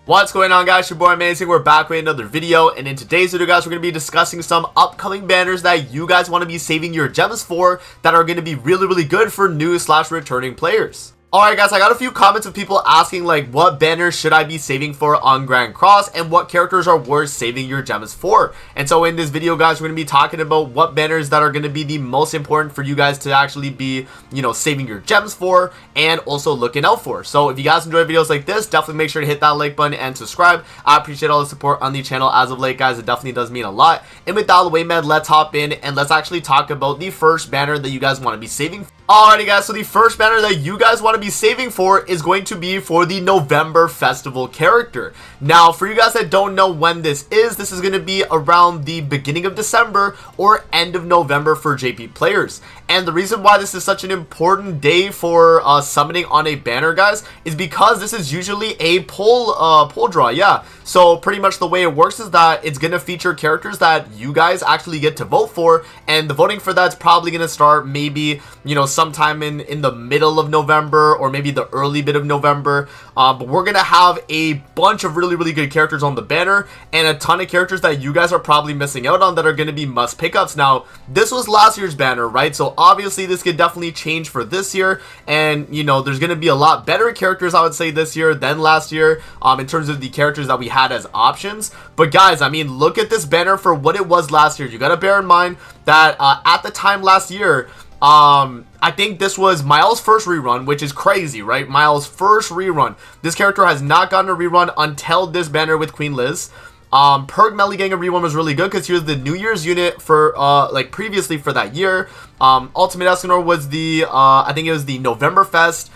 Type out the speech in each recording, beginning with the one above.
What's going on, guys? Your boy Amazing. We're back with another video, and in today's video, guys, we're going to be discussing some upcoming banners that you guys want to be saving your gems for that are going to be really good for new / returning players. Alright guys, I got a few comments of people asking like what banners should I be saving for on Grand Cross and what characters are worth saving your gems for. And so in this video, guys, we're going to be talking about what banners that are going to be the most important for you guys to actually be, saving your gems for and also looking out for. So if you guys enjoy videos like this, definitely make sure to hit that like button and subscribe. I appreciate all the support on the channel as of late, guys. It definitely does mean a lot. And with that out of the way, man, let's hop in and let's actually talk about the first banner that you guys want to be saving for. Alrighty guys, so the first banner that you guys want to be saving for is going to be for the November Festival character. Now, for you guys that don't know when this is going to be around the beginning of December or end of November for JP players. And the reason why this is such an important day for summoning on a banner, guys, is because this is usually a pull draw, yeah. So pretty much the way it works is that it's going to feature characters that you guys actually get to vote for, and the voting for that's probably going to start maybe, sometime in the middle of November or maybe the early bit of November. But we're going to have a bunch of really good characters on the banner and a ton of characters that you guys are probably missing out on that are going to be must pickups. Now, this was last year's banner, right? So obviously this could definitely change for this year, and there's going to be a lot better characters, I would say, this year than last year in terms of the characters that we had as options. But guys, I mean, look at this banner for what it was last year. You got to bear in mind that at the time last year, I think this was Miles' first rerun, which is crazy, right? Miles' first rerun. This character has not gotten a rerun until this banner with Queen Liz. Perg Melly getting a rerun was really good because he was the New Year's unit for previously for that year. Ultimate Escanor was the I think it was the November Fest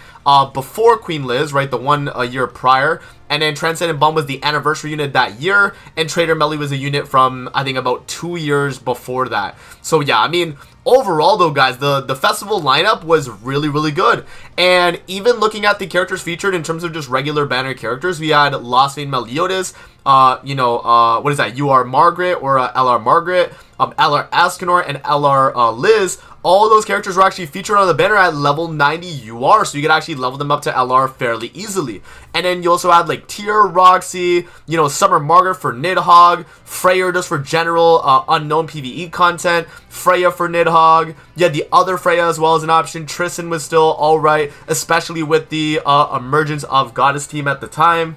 before Queen Liz, right? The one a year prior. And then Transcendent Bomb was the anniversary unit that year, and Trader Melly was a unit from I think about 2 years before that. So yeah, I mean, overall though, guys, the festival lineup was really good. And even looking at the characters featured in terms of just regular banner characters, we had Lost Vein Meliodas, what is that, UR Margaret or LR Margaret, LR Ascanor, and LR Liz. All those characters were actually featured on the banner at level 90 UR, so you could actually level them up to LR fairly easily. And then you also had like Tier, Roxy, Summer Margaret for Nidhogg, Freya just for general unknown PvE content, Freya for Nidhogg. You had the other Freya as well as an option. Tristan was still alright, especially with the emergence of Goddess team at the time.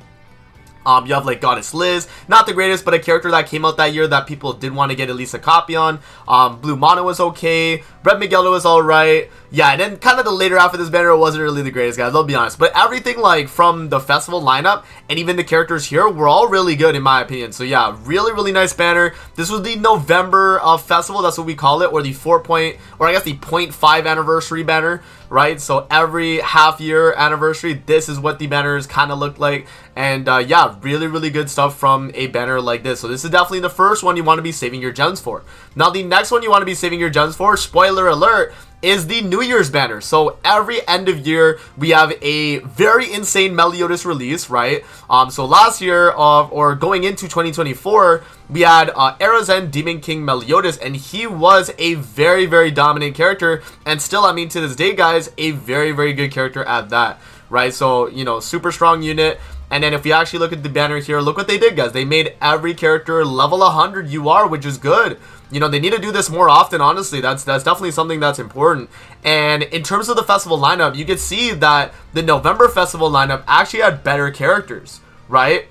You have like Goddess Liz, not the greatest, but a character that came out that year that people did want to get at least a copy on. Blue Mono was okay. Red Migueldo was alright. Yeah, and then kind of the later half of this banner wasn't really the greatest, guys, I'll be honest. But everything like from the festival lineup and even the characters here were all really good in my opinion. So yeah, really nice banner. This was the November festival, that's what we call it, or the 0.5 anniversary banner, right? So every half year anniversary, this is what the banners kind of looked like. And yeah, really good stuff from a banner like this. So this is definitely the first one you want to be saving your gems for. Now the next one you want to be saving your gems for, spoiler alert, is the New Year's banner. So every end of year we have a very insane Meliodas release, right? So last year or going into 2024, we had Erazen Demon King Meliodas, and he was a very dominant character, and still, I mean, to this day, guys, a very good character at that, right? So super strong unit. And then if you actually look at the banner here, look what they did, guys. They made every character level 100 UR, which is good. They need to do this more often, honestly. That's definitely something that's important. And in terms of the festival lineup, you can see that the November festival lineup actually had better characters, right?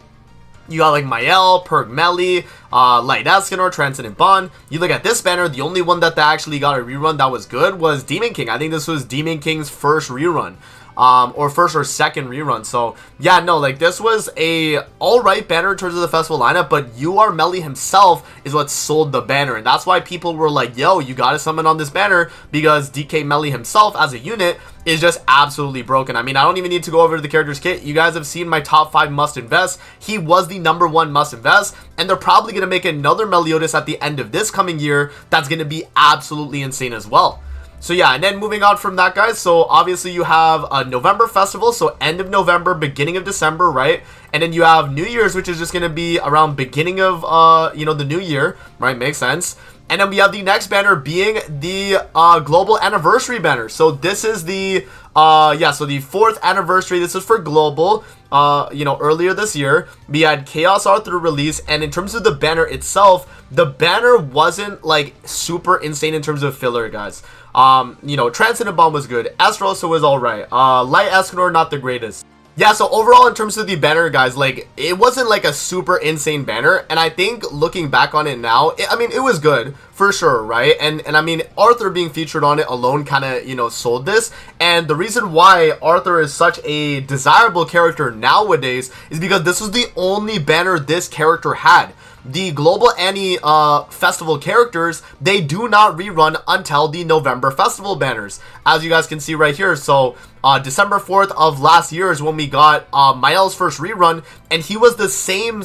You got like Mael, Perg Melly, Light Escanor, Transcendent Bond. You look at this banner, the only one that actually got a rerun that was good was Demon King. I think this was Demon King's first rerun. Or first or second rerun. So yeah, no, like this was a alright banner in terms of the festival lineup, but UR Melly himself is what sold the banner, and that's why people were like, yo, you gotta summon on this banner, because DK Melly himself as a unit is just absolutely broken. I mean, I don't even need to go over to the characters kit. You guys have seen my top 5 must invest. He was the #1 must invest, and they're probably gonna make another Meliodas at the end of this coming year that's gonna be absolutely insane as well. So yeah, and then moving on from that, guys, so obviously you have a November festival, so end of November, beginning of December, right? And then you have New Year's, which is just going to be around beginning of, the new year, right? Makes sense. And then we have the next banner being the global anniversary banner. So this is the Yeah, so the 4th anniversary, this is for global. You know, earlier this year, we had Chaos Arthur release, and in terms of the banner itself, the banner wasn't like super insane in terms of filler, guys. You know, Transcendent Bomb was good. Esterosa was alright. Light Escanor, not the greatest. Yeah, so overall in terms of the banner, guys, like, it wasn't like a super insane banner, and I think looking back on it now, I mean, it was good, for sure, right? And I mean, Arthur being featured on it alone kind of, you know, sold this, and the reason why Arthur is such a desirable character nowadays is because this was the only banner this character had. The Global Annie Festival characters, they do not rerun until the November Festival banners, as you guys can see right here. So December 4th of last year is when we got Mael's first rerun, and he was the same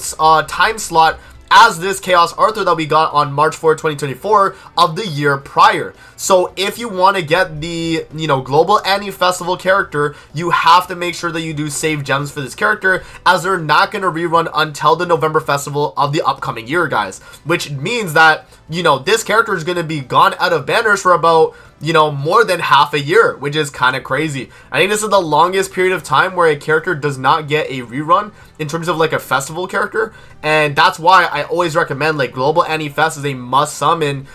time slot as this Chaos Arthur that we got on March 4, 2024 of the year prior. So if you want to get the, you know, Global Annie Festival character, you have to make sure that you do save gems for this character, as they're not going to rerun until the November Festival of the upcoming year, guys. Which means that, you know, this character is going to be gone out of banners for about, you know, more than half a year, which is kind of crazy. I think this is the longest period of time where a character does not get a rerun in terms of like a festival character, and that's why I always recommend like Global Annie Fest is a must summon,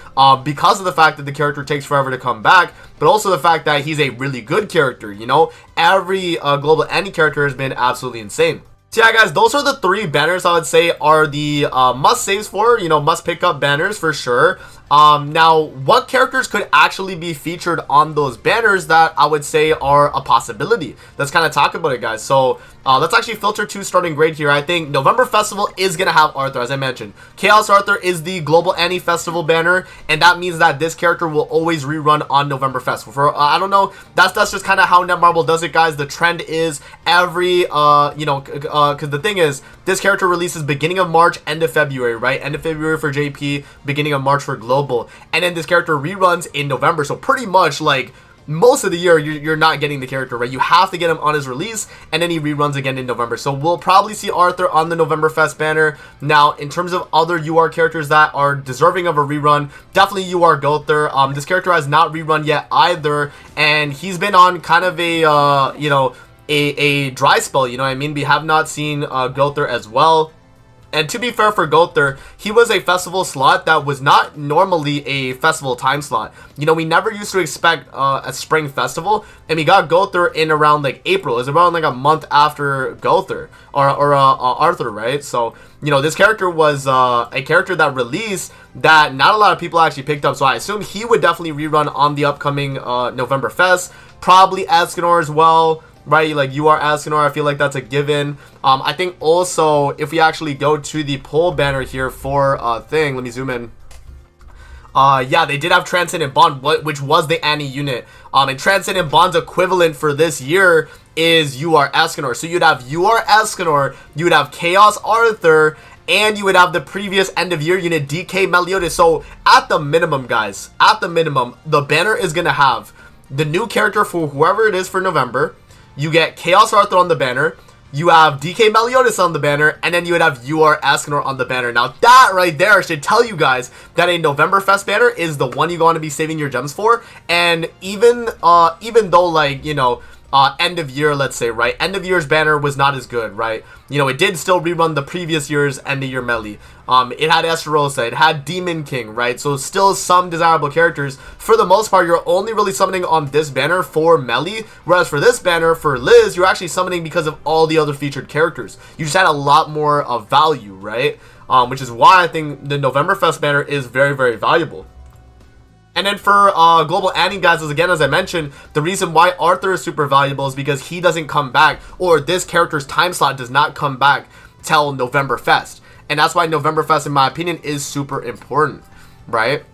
because of the fact that the character takes forever to come back, but also the fact that he's a really good character. You know, every Global Annie character has been absolutely insane. So yeah, guys, those are the 3 banners I would say are the must saves for, you know, must pick up banners for sure. Now, what characters could actually be featured on those banners that I would say are a possibility? Let's kind of talk about it, guys. So let's actually filter 2 starting grade here. I think November Festival is going to have Arthur, as I mentioned. Chaos Arthur is the Global Annie Festival banner, and that means that this character will always rerun on November Festival. For I don't know, that's just kind of how Netmarble does it, guys. The trend is every, you know, because the thing is, this character releases beginning of March, end of February, right? End of February for JP, beginning of March for Global. And then this character reruns in November. So pretty much like most of the year, you're not getting the character, right? You have to get him on his release, and then he reruns again in November. So we'll probably see Arthur on the November Fest banner. Now, in terms of other UR characters that are deserving of a rerun, definitely UR Gother. This character has not rerun yet either, and he's been on kind of a, you know, a dry spell, you know what I mean? We have not seen Gother as well. And to be fair for Gother, he was a festival slot that was not normally a festival time slot. You know, we never used to expect a spring festival, and we got Gother in around like April. It was around like a month after Gother or Arthur, right? So, you know, this character was a character that released that not a lot of people actually picked up. So I assume he would definitely rerun on the upcoming November Fest. Probably Escanor as well, right? Like you are Escanor, I feel like that's a given. I think also if we actually go to the poll banner here for thing, let me zoom in. Yeah, they did have Transcendent Bond, which was the Annie unit. And Transcendent Bond's equivalent for this year is UR Escanor. So you'd have UR Escanor, you would have Chaos Arthur, and you would have the previous end of year unit DK Meliodas. So at the minimum, guys, at the minimum, the banner is gonna have the new character for whoever it is for November. You get Chaos Arthur on the banner, you have DK Meliodas on the banner, and then you would have UR Escanor on the banner. Now that right there should tell you guys that a November Fest banner is the one you're going to be saving your gems for. And even though, like, you know, end of year, let's say, right, end of year's banner was not as good, right? You know, it did still rerun the previous year's end of year melee. It had Esterosa, it had Demon King, right? So still some desirable characters. For the most part, you're only really summoning on this banner for melee, whereas for this banner, for Liz, you're actually summoning because of all the other featured characters. You just had a lot more of value, right? Which is why I think the November Fest banner is very, very valuable. And then for Global Annie, guys, as I mentioned, the reason why Arthur is super valuable is because he doesn't come back, or this character's time slot does not come back till November Fest. And that's why November Fest, in my opinion, is super important, right?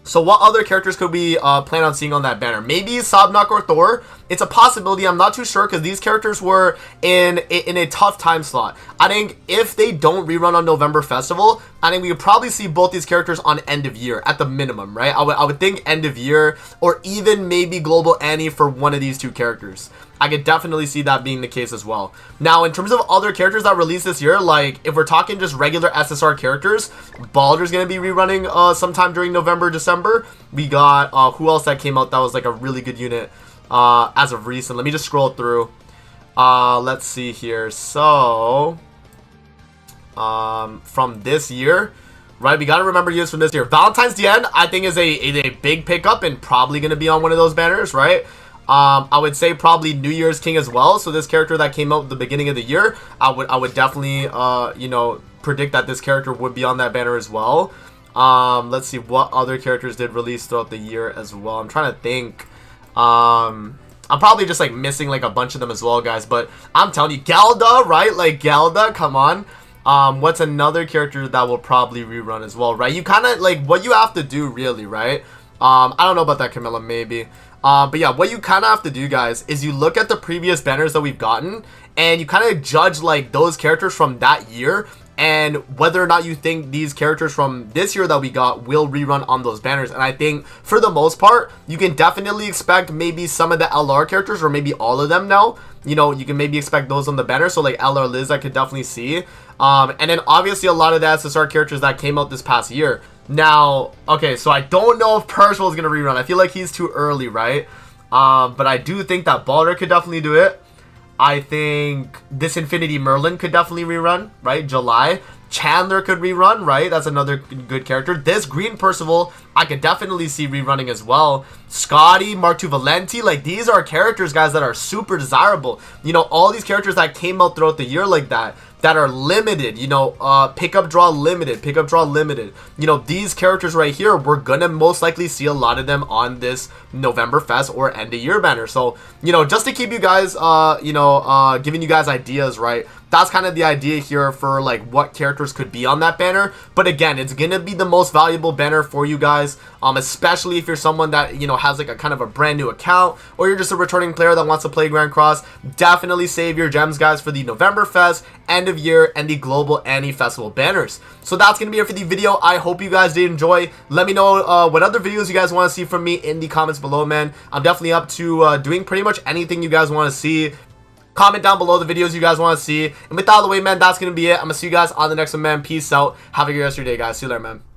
So what other characters could we plan on seeing on that banner? Maybe Sabnok or Thor. It's a possibility. I'm not too sure because these characters were in a tough time slot. I think if they don't rerun on November Festival, I think we could probably see both these characters on end of year at the minimum, right? I would think end of year, or even maybe Global Annie for one of these two characters. I could definitely see that being the case as well. Now, in terms of other characters that released this year, like if we're talking just regular SSR characters, Baldur's gonna be rerunning sometime during November, December. We got who else that came out that was like a really good unit? as of recent. Let me just scroll through. Let's see here. So, from this year, right? We got to remember years from this year. Valentine's DN, I think, is a big pickup and probably going to be on one of those banners, right? I would say probably New Year's King as well. So this character that came out at the beginning of the year, I would definitely, you know, predict that this character would be on that banner as well. Let's see what other characters did release throughout the year as well. I'm trying to think. I'm probably just like missing like a bunch of them as well, guys. But I'm telling you, Galda, right? Like Galda, come on. What's another character that will probably rerun as well, right? You kind of like what you have to do really, right? I don't know about that, Camilla, maybe. But yeah, what you kind of have to do, guys, is you look at the previous banners that we've gotten and you kind of judge like those characters from that year and whether or not you think these characters from this year that we got will rerun on those banners. And I think for the most part, you can definitely expect maybe some of the LR characters or maybe all of them now. You know, you can maybe expect those on the banner. So like LR Liz, I could definitely see. And then obviously a lot of the SSR characters that came out this past year. Now, okay, so I don't know if Percival is going to rerun. I feel like he's too early, right? But I do think that Balder could definitely do it. I think this Infinity Merlin could definitely rerun, right? July. Chandler could rerun, right? That's another good character. This Green Percival, I could definitely see rerunning as well. Scotty, Mark II Valenti, like these are characters, guys, that are super desirable. You know, all these characters that came out throughout the year like that are limited, you know, pickup draw limited. You know, these characters right here, we're gonna most likely see a lot of them on this November Fest or end of year banner. So, you know, just to keep you guys, you know, giving you guys ideas, right? That's kind of the idea here for like what characters could be on that banner. But again, it's gonna be the most valuable banner for you guys, especially if you're someone that, you know, has like a kind of a brand new account, or you're just a returning player that wants to play Grand Cross. Definitely save your gems, guys, for the November Fest, end of year, and the global Annie Festival banners. So that's gonna be it for the video. I hope you guys did enjoy. Let me know what other videos you guys want to see from me in the comments below, man. I'm definitely up to doing pretty much anything you guys want to see. Comment down below the videos you guys want to see. And with that out of the way, man, that's going to be it. I'm going to see you guys on the next one, man. Peace out. Have a good rest of your day, guys. See you later, man.